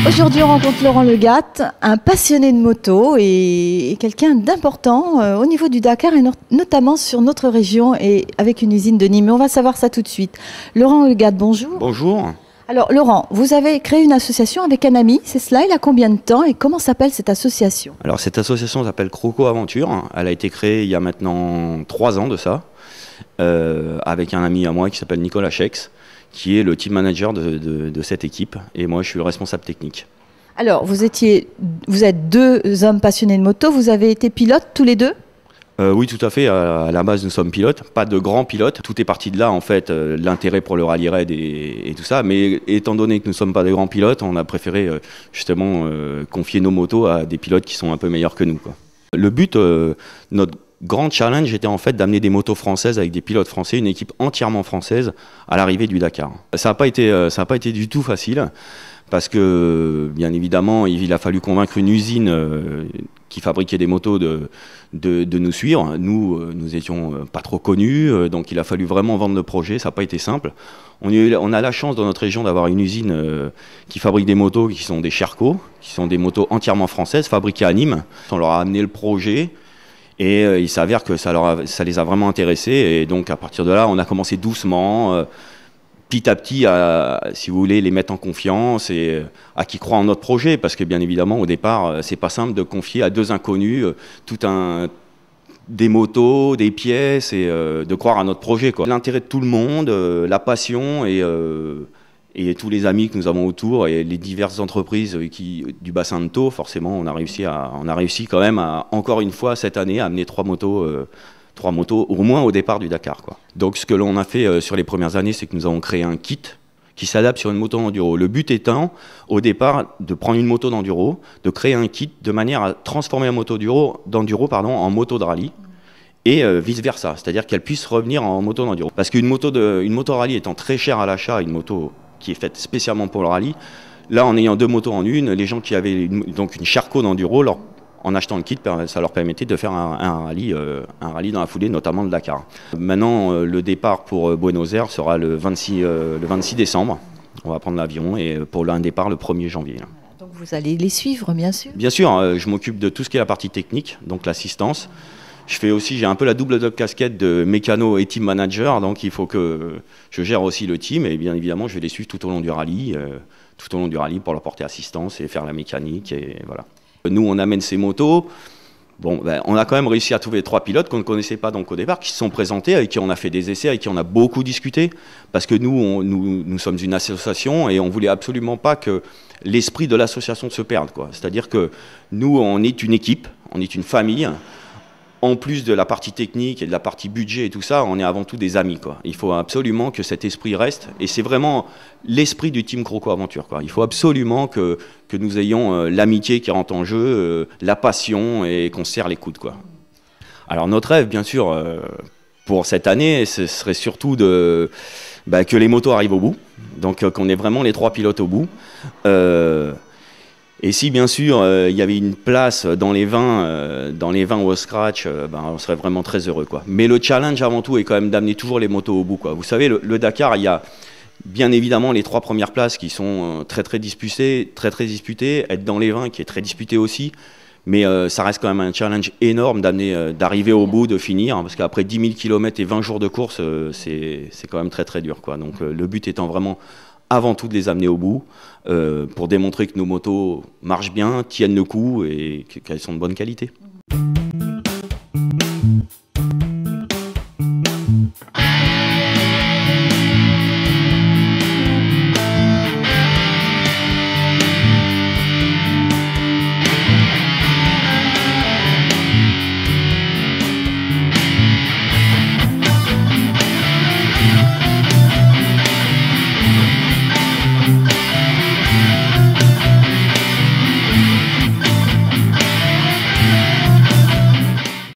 Aujourd'hui, on rencontre Laurent Legatte, un passionné de moto et quelqu'un d'important au niveau du Dakar et notamment sur notre région et avec une usine de Nîmes. Mais on va savoir ça tout de suite. Laurent Legatte, bonjour. Bonjour. Alors Laurent, vous avez créé une association avec un ami, c'est cela, il a combien de temps et comment s'appelle cette association? Alors cette association s'appelle Croco Aventure. Elle a été créée il y a maintenant 3 ans de ça, avec un ami à moi qui s'appelle Nicolas Chex, qui est le team manager de cette équipe, et moi je suis le responsable technique. Alors vous êtes deux hommes passionnés de moto, vous avez été pilotes tous les deux? Oui, tout à fait. À la base, nous sommes pilotes, pas de grands pilotes. Tout est parti de là, en fait, l'intérêt pour le rallye raid et tout ça. Mais étant donné que nous ne sommes pas des grands pilotes, on a préféré justement confier nos motos à des pilotes qui sont un peu meilleurs que nous, quoi. Le but, notre grand challenge était en fait d'amener des motos françaises avec des pilotes français, une équipe entièrement française à l'arrivée du Dakar. Ça n'a pas été du tout facile. Parce que, bien évidemment, il a fallu convaincre une usine qui fabriquait des motos de nous suivre. Nous étions pas trop connus, donc il a fallu vraiment vendre le projet. Ça n'a pas été simple. On a la chance dans notre région d'avoir une usine qui fabrique des motos qui sont des Sherco, qui sont des motos entièrement françaises, fabriquées à Nîmes. On leur a amené le projet. Et il s'avère que ça les a vraiment intéressés. Et donc, à partir de là, on a commencé doucement, petit à petit, si vous voulez, les mettre en confiance et à qui croient en notre projet, parce que bien évidemment, au départ, c'est pas simple de confier à deux inconnus des motos, des pièces et de croire à notre projet, quoi. L'intérêt de tout le monde, la passion et tous les amis que nous avons autour et les diverses entreprises du bassin de Thau, forcément, on a réussi quand même encore une fois cette année à amener trois motos au moins au départ du Dakar, quoi. Donc ce que l'on a fait sur les premières années, c'est que nous avons créé un kit qui s'adapte sur une moto d'enduro. Le but étant, au départ, de prendre une moto d'enduro, de créer un kit de manière à transformer la moto d'enduro en moto de rallye et vice-versa, c'est-à-dire qu'elle puisse revenir en moto d'enduro. Parce qu'une moto rallye étant très chère à l'achat, une moto qui est faite spécialement pour le rallye, là, en ayant deux motos en une, les gens qui avaient donc une Sherco d'enduro, en achetant le kit, ça leur permettait de faire un rallye dans la foulée, notamment le Dakar. Maintenant, le départ pour Buenos Aires sera le 26 décembre. On va prendre l'avion et pour un départ le 1er janvier. Là. Donc vous allez les suivre, bien sûr? Bien sûr, je m'occupe de tout ce qui est la partie technique, donc l'assistance. J'ai un peu la double casquette de mécano et team manager, donc il faut que je gère aussi le team et bien évidemment je vais les suivre tout au long du rallye pour leur porter assistance et faire la mécanique et voilà. Nous, on amène ces motos. Bon, on a quand même réussi à trouver 3 pilotes qu'on ne connaissait pas donc au départ, qui se sont présentés, avec qui on a fait des essais, avec qui on a beaucoup discuté, parce que nous sommes une association et on voulait absolument pas que l'esprit de l'association se perde, quoi. C'est-à-dire que nous, on est une équipe, on est une famille. En plus de la partie technique et de la partie budget et tout ça, on est avant tout des amis, quoi. Il faut absolument que cet esprit reste. Et c'est vraiment l'esprit du team Croco Aventure, quoi. Il faut absolument que nous ayons l'amitié qui rentre en jeu, la passion et qu'on se serre les coudes, quoi. Alors notre rêve, bien sûr, pour cette année, ce serait surtout que les motos arrivent au bout. Donc qu'on ait vraiment les 3 pilotes au bout. Et si bien sûr il y avait une place dans les 20 au scratch, on serait vraiment très heureux, quoi. Mais le challenge avant tout est quand même d'amener toujours les motos au bout, quoi. Vous savez, le Dakar, il y a bien évidemment les 3 premières places qui sont très disputées, être dans les 20 qui est très disputé aussi. Mais ça reste quand même un challenge énorme d'arriver au bout, de finir, parce qu'après 10 000 km et 20 jours de course, c'est quand même très dur, quoi. Donc le but étant vraiment avant tout de les amener au bout, pour démontrer que nos motos marchent bien, tiennent le coup et qu'elles sont de bonne qualité.